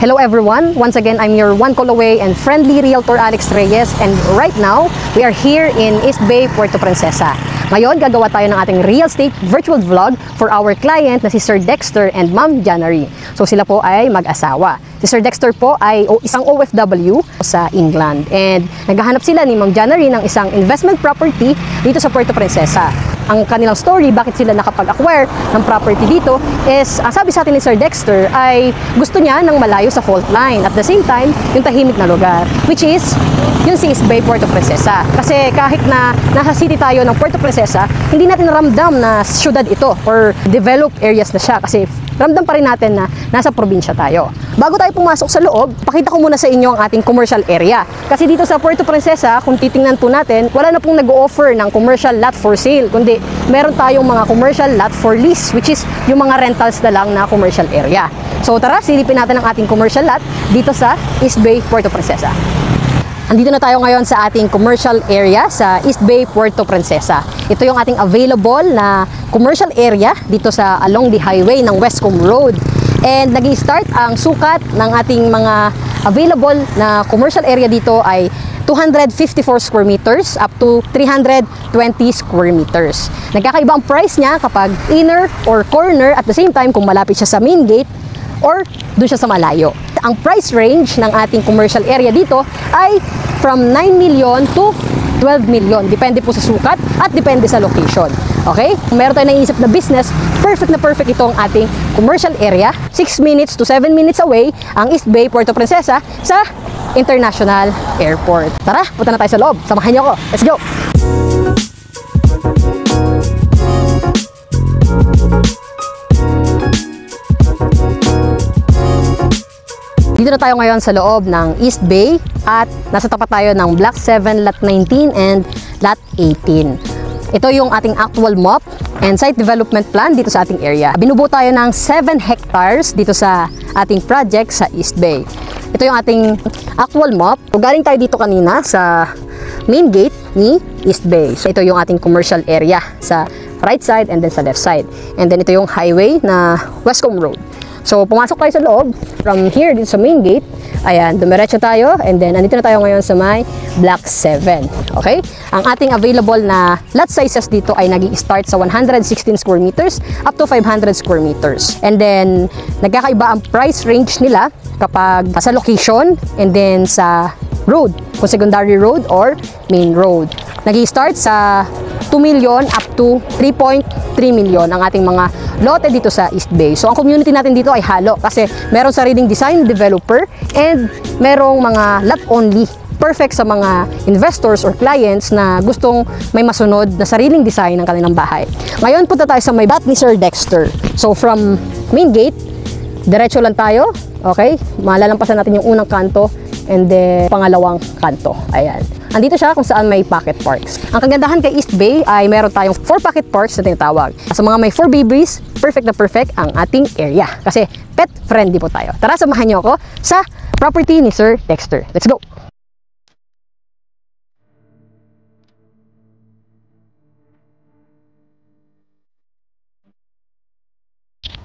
Hello everyone, once again I'm your one call away and friendly realtor Alex Reyes, and right now we are here in East Bay, Puerto Princesa. Ngayon gagawa tayo ng ating real estate virtual vlog for our client na si Sir Dexter and Ma'am January. So sila po ay mag-asawa. Si Sir Dexter po ay isang OFW sa England, and naghahanap sila ni Ma'am January ng isang investment property dito sa Puerto Princesa. Ang kanilang story, bakit sila nakapag-acquire ng property dito is, ang sabi sa atin ni Sir Dexter ay gusto niya ng malayo sa fault line. At the same time, yung tahimik na lugar, which is yung si East Bay, Puerto Princesa. Kasi kahit na nasa city tayo ng Puerto Princesa, hindi natin ramdam na syudad ito or developed areas na siya, kasi ramdam pa rin natin na nasa probinsya tayo. Bago tayo pumasok sa loob, pakita ko muna sa inyo ang ating commercial area. Kasi dito sa Puerto Princesa, kung titingnan po natin, wala na pong nag-o-offer ng commercial lot for sale, kundi meron tayong mga commercial lot for lease, which is yung mga rentals na lang na commercial area. So tara, silipin natin ang ating commercial lot dito sa East Bay, Puerto Princesa. Andito na tayo ngayon sa ating commercial area sa East Bay, Puerto Princesa. Ito yung ating available na commercial area dito sa along the highway ng Westcombe Road. And nag-i-start ang sukat ng ating mga available na commercial area dito ay 254 square meters up to 320 square meters. Nagkakaiba ang price niya kapag inner or corner, at the same time kung malapit siya sa main gate or doon siya sa malayo. Ang price range ng ating commercial area dito ay from 9 million to 12 million. Depende po sa sukat at depende sa location. Okay? Kung meron tayo naisip na business, perfect na perfect ito ang ating commercial area. 6 minutes to 7 minutes away ang East Bay, Puerto Princesa sa International Airport. Tara, punta na tayo sa loob. Samahan niyo ako. Let's go! Dito na tayo ngayon sa loob ng East Bay at nasa tapat tayo ng Block 7, Lot 19 and Lot 18. Ito yung ating actual MOP and site development plan dito sa ating area. Binubuo tayo ng 7 hectares dito sa ating project sa East Bay. Ito yung ating actual MOP. Galing tayo dito kanina sa main gate ni East Bay. So ito yung ating commercial area sa right side and then sa left side. And then ito yung highway na Westcombe Road. So, pumasok tayo sa loob, from here, dito sa main gate, ayan, dumiretso tayo, and then, andito na tayo ngayon sa may Block 7, okay? Ang ating available na lot sizes dito ay nag-i-start sa 116 square meters up to 500 square meters. And then, nagkakaiba ang price range nila kapag sa location, and then sa road, kung secondary road or main road. Nag-i-start sa 2 million up to 3.3 million ang ating mga lote dito sa East Bay. So ang community natin dito ay halo kasi meron sariling design developer and merong mga lot only. Perfect sa mga investors or clients na gustong may masunod na sariling design ng kanilang bahay. Ngayon punta tayo sa may bat ni Sir Dexter. So from main gate, diretso lang tayo. Okay? Malalampasan natin yung unang kanto and then pangalawang kanto. Ayan. Andito siya kung saan may pocket parks. Ang kagandahan kay East Bay ay meron tayong 4 pocket parks na tinatawag. Sa mga may 4 babies, perfect na perfect ang ating area. Kasi pet friendly po tayo. Tara, samahan niyo ako sa property ni Sir Dexter. Let's go!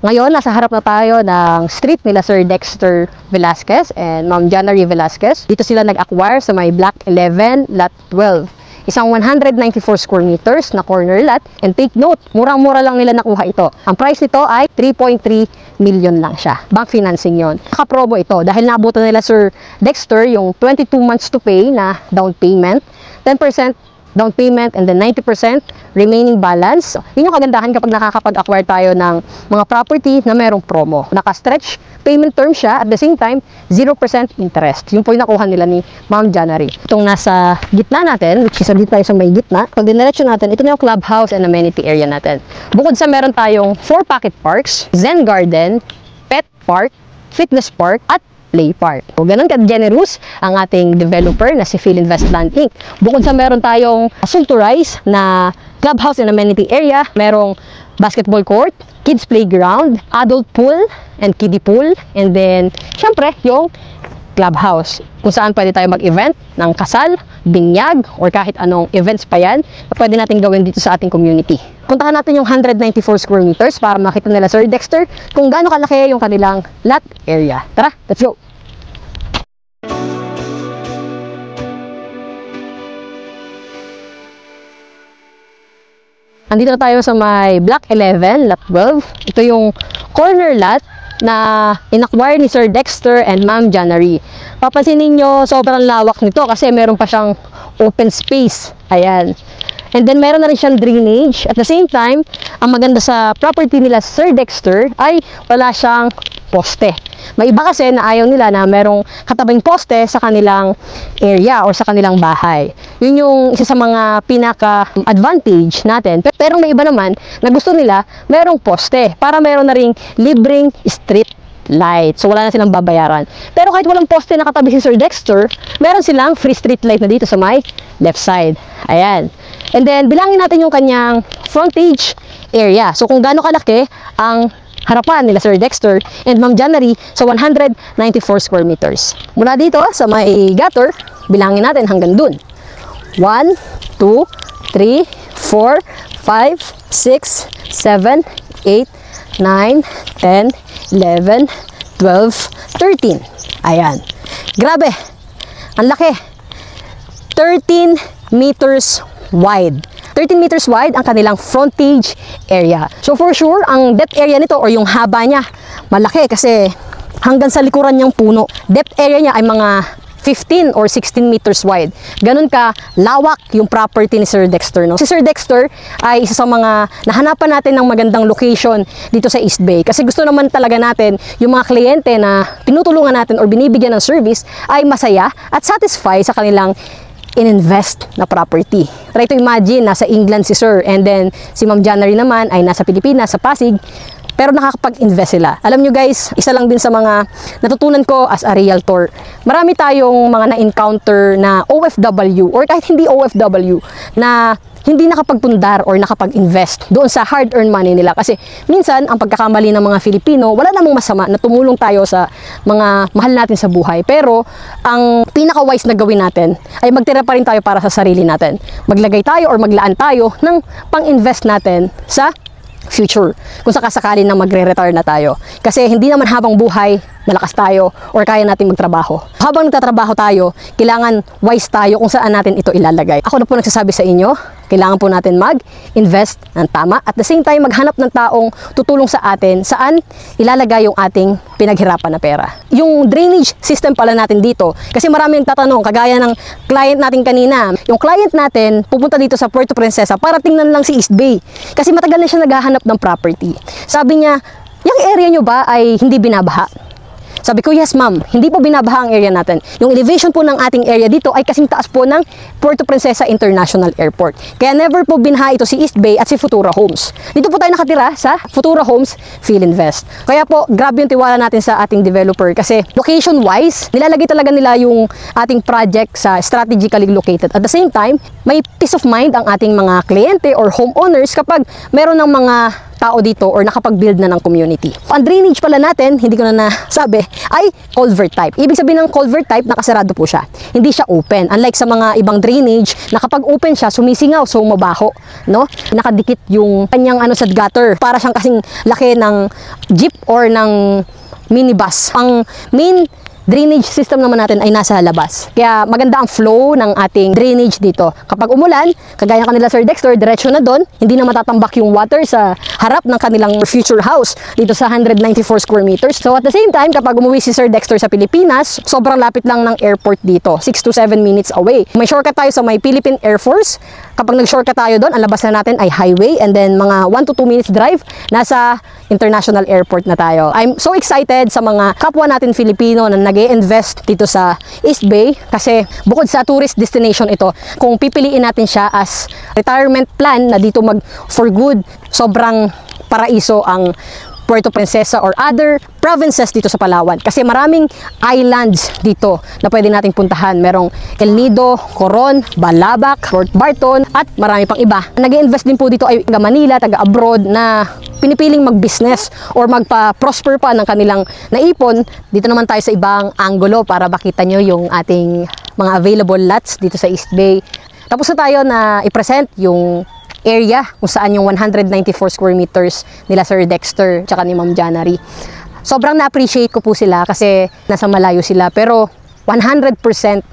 Ngayon, nasa harap na tayo ng street nila Sir Dexter Velasquez and Ma'am January Velasquez. Dito sila nag-acquire sa may Block 11, Lot 12. Isang 194 square meters na corner lot, and take note, murang-mura lang nila nakuha ito. Ang price nito ay 3.3 million lang siya. Bank financing yon. Naka-promo ito dahil naabutan nila Sir Dexter yung 22 months to pay na down payment, 10% down payment, and then 90% remaining balance. Yun yung kagandahan kapag nakakapag-acquire tayo ng mga property na merong promo. Naka-stretch payment term siya, at the same time, 0% interest. Yung po yung nakuha nila ni Ma'am January. Itong nasa gitna natin, which is dito tayo sa may gitna, pag dinerecho natin, ito na yung clubhouse and amenity area natin. Bukod sa meron tayong 4 pocket parks, Zen Garden, Pet Park, Fitness Park, at Play Park. So, ganun ka-generous ang ating developer na si Philinvest Land Inc. Bukod sa meron tayong sulturized na clubhouse and amenity area, merong basketball court, kids playground, adult pool, and kiddie pool, and then, syempre, yung clubhouse, kung saan pwede tayo mag-event ng kasal, binyag, or kahit anong events pa yan na pwede natin gawin dito sa ating community. puntahan natin yung 194 square meters para makita nila Sir Dexter kung gaano kalaki yung kanilang lot area. Tara, let's go! Andito na tayo sa may Block 11, Lot 12. Ito yung corner lot na inacquire ni Sir Dexter and Ma'am January. Papansin ninyo, sobrang lawak nito kasi meron pa siyang open space. Ayan. And then, meron na rin siyang drainage. At the same time, ang maganda sa property nila Sir Dexter ay wala siyang poste. May iba kasi na ayaw nila na merong katabing poste sa kanilang area or sa kanilang bahay. Yun yung isa sa mga pinaka-advantage natin. Pero may iba naman na gusto nila merong poste para meron na ring libreng street light. So, wala na silang babayaran. Pero kahit walang poste na katabi si Sir Dexter, meron silang free street light na dito sa may left side. Ayan. And then, bilangin natin yung kanyang frontage area. So, kung gaano kalaki ang harapan nila Sir Dexter and Ma'am January sa 194 square meters. Mula dito sa may gutter, bilangin natin hanggang dun. 1, 2, 3, 4, 5, 6, 7, 8, 9, 10, 11, 12, 13. Ayan. Grabe. Ang laki. 13 meters wide. 13 meters wide ang kanilang frontage area. So for sure, ang depth area nito or yung haba niya, malaki kasi hanggang sa likuran niyang puno. Depth area niya ay mga 15 or 16 meters wide. Ganun ka lawak yung property ni Sir Dexter. No? Si Sir Dexter ay isa sa mga nahanapan natin ng magandang location dito sa East Bay. Kasi gusto naman talaga natin yung mga kliyente na tinutulungan natin or binibigyan ng service ay masaya at satisfy sa kanilang in-invest na property. Try to imagine, nasa England si Sir and then si Ma'am January naman ay nasa Pilipinas, sa Pasig, pero nakakapag-invest sila. Alam nyo guys, isa lang din sa mga natutunan ko as a realtor. Marami tayong mga na-encounter na OFW or kahit hindi OFW na hindi nakapagpundar or nakapag-invest doon sa hard-earned money nila. Kasi minsan, ang pagkakamali ng mga Filipino, wala namang masama na tumulong tayo sa mga mahal natin sa buhay. Pero, ang pinaka-wise na gawin natin ay magtira pa rin tayo para sa sarili natin. Maglagay tayo or maglaan tayo ng pang-invest natin sa future. Kung sakasakali na magre-retire na tayo. Kasi hindi naman habang buhay, malakas tayo or kaya natin magtrabaho. Habang nagtatrabaho tayo, kailangan wise tayo kung saan natin ito ilalagay. Ako na po nagsasabi sa inyo, kailangan po natin mag-invest ng tama. At the same time, maghanap ng taong tutulong sa atin saan ilalagay yung ating pinaghirapan na pera. Yung drainage system pala natin dito, kasi maraming tatanong, kagaya ng client natin kanina. Yung client natin, pupunta dito sa Puerto Princesa para tingnan lang si East Bay. Kasi matagal na siya naghahanap ng property. Sabi niya, yung area nyo ba ay hindi binabaha? Sabi ko, yes ma'am, hindi po binabaha ang area natin. Yung elevation po ng ating area dito ay kasing taas po ng Puerto Princesa International Airport. Kaya never po binaha ito si East Bay at si Futura Homes. Dito po tayo nakatira sa Futura Homes Philinvest. Kaya po, grabe yung tiwala natin sa ating developer kasi location-wise, nilalagay talaga nila yung ating project sa strategically located. At the same time, may peace of mind ang ating mga kliyente or homeowners kapag meron ng mga tao dito or nakapag-build na ng community. Ang drainage pala natin, hindi ko na nasabi, ay culvert type. Ibig sabihin ng culvert type, nakasarado po siya. Hindi siya open. Unlike sa mga ibang drainage, na kapag open siya, sumisingaw, so mabaho. No? Nakadikit yung kanyang sa gutter. Para siyang kasing laki ng jeep or ng minibus. Ang main drainage system naman natin ay nasa labas. Kaya maganda ang flow ng ating drainage dito. Kapag umulan, kagaya kanila Sir Dexter, diretso na doon, hindi na matatambak yung water sa harap ng kanilang future house dito sa 194 square meters. So at the same time, kapag umuwi si Sir Dexter sa Pilipinas, sobrang lapit lang ng airport dito, 6 to 7 minutes away. May shortcut tayo sa may Philippine Air Force. Kapag nag-shortcut tayo doon, ang labas na natin ay highway and then mga 1 to 2 minutes drive, nasa international airport na tayo. I'm so excited sa mga kapwa natin Filipino na nag-i-invest dito sa East Bay kasi bukod sa tourist destination ito, kung pipiliin natin siya as retirement plan na dito mag for good, sobrang paraiso ang Puerto Princesa or other provinces dito sa Palawan kasi maraming islands dito na pwede nating puntahan. Merong El Nido, Coron, Balabac, Port Barton at marami pang iba. Nag-i-invest din po dito ay taga Manila, taga abroad na pinipiling mag-business or magpa-prosper pa ng kanilang naipon. Dito naman tayo sa ibang anggulo para makita nyo yung ating mga available lots dito sa East Bay. Tapos na tayo na i-present yung area kung saan yung 194 square meters nila Sir Dexter tsaka ni Ma'am Janary. Sobrang na-appreciate ko po sila kasi nasa malayo sila, pero 100%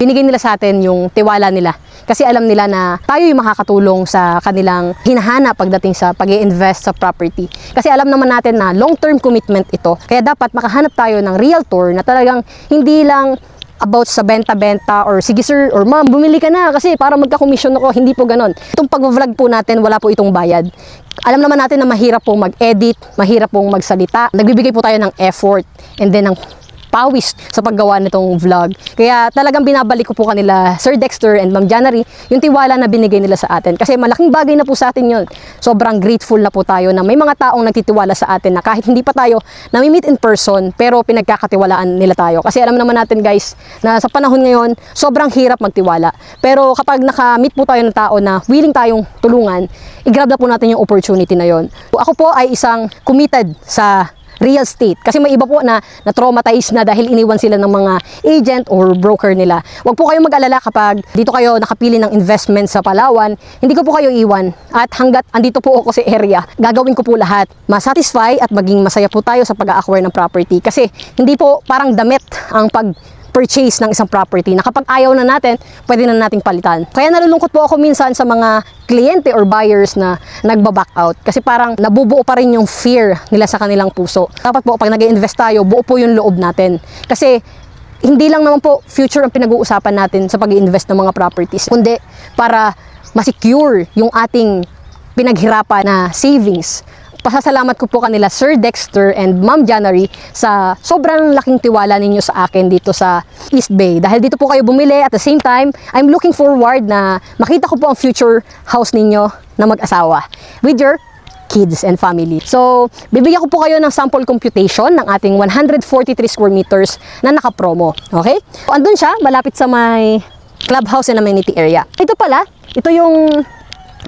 binigay nila sa atin yung tiwala nila. Kasi alam nila na tayo yung makakatulong sa kanilang hinahanap pagdating sa pag-i-invest sa property. Kasi alam naman natin na long-term commitment ito. Kaya dapat makahanap tayo ng realtor na talagang hindi lang about sa benta-benta or sige sir or ma'am, bumili ka na kasi para magka-commission ako. Hindi po ganon. Itong pag-vlog po natin, wala po itong bayad. Alam naman natin na mahirap pong mag-edit, mahirap pong magsalita. Nagbibigay po tayo ng effort and then ng pawis sa paggawa nitong vlog. Kaya talagang binabalik ko po kanila Sir Dexter and Ma'am Janary yung tiwala na binigay nila sa atin. Kasi malaking bagay na po sa atin yun. Sobrang grateful na po tayo na may mga taong nagtitiwala sa atin na kahit hindi pa tayo nami-meet in person, pero pinagkakatiwalaan nila tayo. Kasi alam naman natin guys, na sa panahon ngayon, sobrang hirap magtiwala. Pero kapag naka-meet po tayo ng tao na willing tayong tulungan, i-grab na po natin yung opportunity na yon. Ako po ay isang committed sa real estate. Kasi may iba po na na-traumatize na dahil iniwan sila ng mga agent or broker nila. Huwag po kayong mag-alala kapag dito kayo nakapili ng investment sa Palawan, hindi ko po kayo iwan. At hanggat andito po ako sa area, gagawin ko po lahat. Masatisfy at maging masaya po tayo sa pag-acquire ng property. Kasi hindi po parang damit ang purchase ng isang property na kapag ayaw na natin, pwede na nating palitan. Kaya nalulungkot po ako minsan sa mga kliyente or buyers na nagba-back out kasi parang nabubuo pa rin yung fear nila sa kanilang puso. Dapat po pag nag-invest tayo, buo po yung loob natin. Kasi hindi lang naman po future ang pinag-uusapan natin sa pag-invest ng mga properties, kundi para ma-secure yung ating pinaghirapan na savings. Pasasalamat ko po kanila Sir Dexter and Ma'am Janary sa sobrang laking tiwala ninyo sa akin dito sa East Bay. Dahil dito po kayo bumili, at the same time, I'm looking forward na makita ko po ang future house ninyo na mag-asawa with your kids and family. So, bibigyan ko po kayo ng sample computation ng ating 143 square meters na naka-promo. Okay? So, andun siya, malapit sa may clubhouse and amenity area. Ito pala, ito yung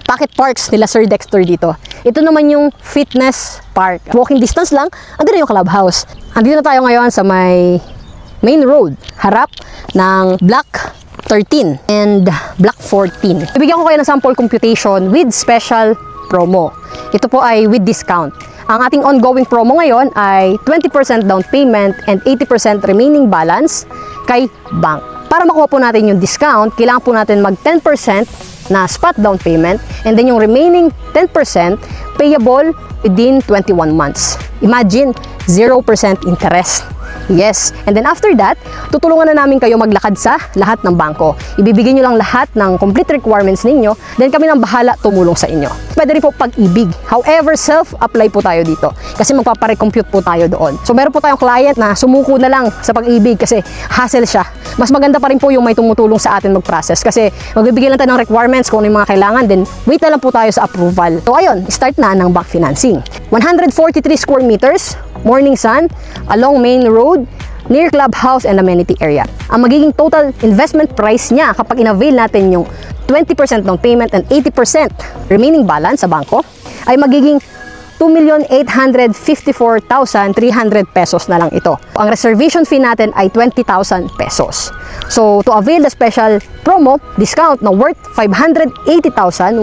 pocket parks nila Sir Dexter dito. Ito naman yung fitness park. Walking distance lang, andun na yung clubhouse. Andito na tayo ngayon sa may main road, harap ng Block 13 and Block 14. Bibigyan ko kayo ng sample computation with special promo. Ito po ay with discount. Ang ating ongoing promo ngayon ay 20% down payment and 80% remaining balance kay bank. Para makuha po natin yung discount, kailangan po natin mag 10% na spot down payment and then yung remaining 10% payable within 21 months. Imagine, 0% interest. Yes. And then after that, tutulungan na namin kayo maglakad sa lahat ng bangko. Ibibigay nyo lang lahat ng complete requirements ninyo, then kami nang bahala tumulong sa inyo. Pwede rin po Pag-ibig. However, self-apply po tayo dito kasi magpapare-compute po tayo doon. So meron po tayong client na sumuko na lang sa Pag-ibig kasi hassle siya. Mas maganda pa rin po yung may tumutulong sa atin mag-process kasi magbibigay lang tayo ng requirements kung ano yung mga kailangan, then wait na lang po tayo sa approval. So ayun, start na ng bank financing. 143 square meters, Morning Sun, along main road, near clubhouse and amenity area. Ang magiging total investment price niya kapag in-avail natin yung 20% down payment and 80% remaining balance sa bangko ay magiging 2,854,300 pesos na lang ito. Ang reservation fee natin ay 20,000 pesos. So, to avail the special promo discount na worth 580,151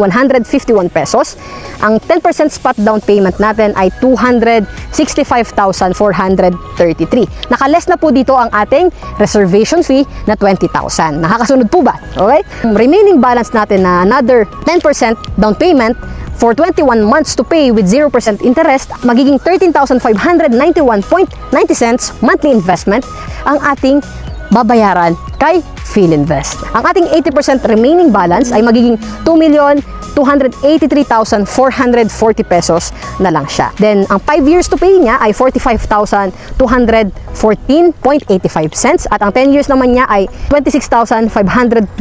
pesos, ang 10% spot down payment natin ay 265,433. Nakaless na po dito ang ating reservation fee na 20,000. Nakakasunod po ba? Okay? Remaining balance natin na another 10% down payment for 21 months to pay with 0% interest, magiging 13,591.90 cents monthly investment ang ating babayaran kay PhilInvest. Ang ating 80% remaining balance ay magiging 2,283,440 pesos na lang siya. Then, ang 5 years to pay niya ay 45,214.85 cents at ang 10 years naman niya ay 26,512.67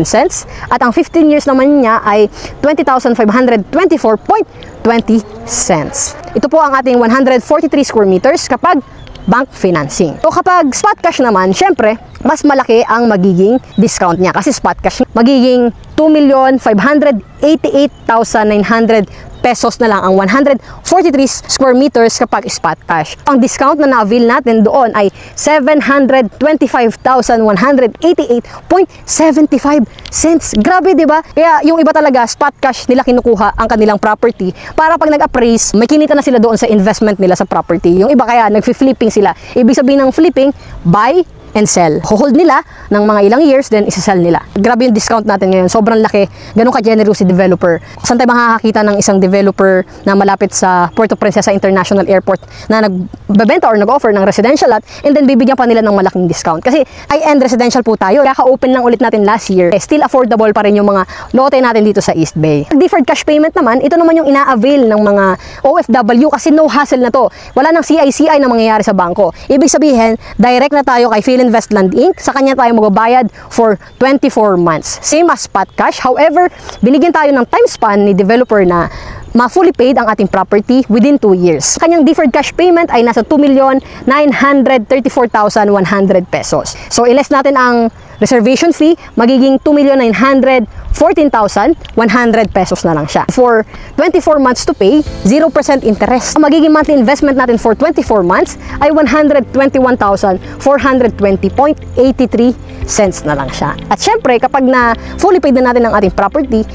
cents at ang 15 years naman niya ay 20,524.20 cents. Ito po ang ating 143 square meters kapag bank financing. So kapag spot cash naman, syempre, mas malaki ang magiging discount niya kasi spot cash magiging 2,588,900 pesos na lang ang 143 square meters kapag spot cash. Ang discount na na-avail natin doon ay 725,188.75 cents. Grabe, di ba? Kaya yung iba talaga, spot cash nila kinukuha ang kanilang property para pag nag-appraise, may kinita na sila doon sa investment nila sa property. Yung iba kaya nag-flipping sila. Ibig sabihin ng flipping, buy and sell. Hold nila ng mga ilang years, then isa-sell nila. Grabe yung discount natin ngayon. Sobrang laki. Ganun ka-generous si developer. Saan tayo makakakita ng isang developer na malapit sa Puerto Princesa International Airport na nagbebenta or nag-offer ng residential lot and then bibigyan pa nila ng malaking discount. Kasi high-end residential po tayo. Kaka-open lang ulit natin last year. Still affordable pa rin yung mga lote natin dito sa East Bay. Deferred cash payment naman, ito naman yung ina-avail ng mga OFW kasi no hassle na to. Wala nang CICI na mangyayari sa bangko. Ibig sabihin, direct na tayo kay Philinvestland Inc. Sa kanya tayo magbabayad for 24 months. Same as spot cash. However, binigyan tayo ng time span ni developer na ma-fully paid ang ating property within 2 years. Kanyang deferred cash payment ay nasa 2,934,100 pesos. So, i-less natin ang reservation fee, magiging 2,914,100 pesos na lang siya. For 24 months to pay, 0% interest. Ang magiging monthly investment natin for 24 months ay 121,420.83 cents na lang siya. At syempre, kapag na fully paid na natin ang ating property,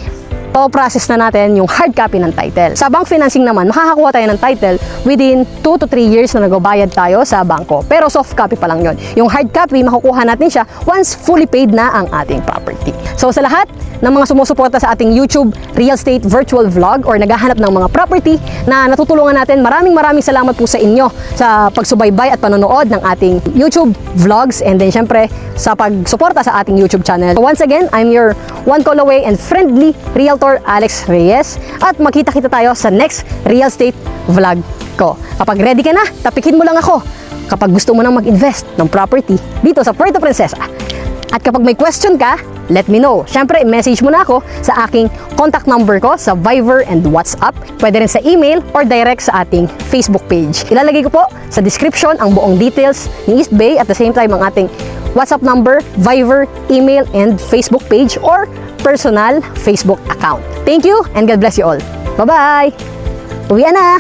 process na natin yung hard copy ng title. Sa bank financing naman, makakakuha tayo ng title within 2 to 3 years na nagbabayad tayo sa bangko. Pero soft copy pa lang yon. Yung hard copy, makukuha natin siya once fully paid na ang ating property. So sa lahat ng mga sumusuporta sa ating YouTube Real Estate Virtual Vlog or naghahanap ng mga property na natutulungan natin, maraming salamat po sa inyo sa pagsubaybay at panonood ng ating YouTube vlogs and then syempre sa pagsuporta sa ating YouTube channel. So once again, I'm your one call away and friendly realtor Alex Reyes at magkita-kita tayo sa next real estate vlog ko. Kapag ready ka na, tapikin mo lang ako kapag gusto mo nang mag-invest ng property dito sa Puerto Princesa. At kapag may question ka, let me know. Siyempre, message mo na ako sa aking contact number ko sa Viber and WhatsApp. Pwede rin sa email or direct sa ating Facebook page. Ilalagay ko po sa description ang buong details ni East Bay at the same time ang ating WhatsApp number, Viber, email, and Facebook page or personal Facebook account. Thank you and God bless you all. Bye-bye! Uwian na!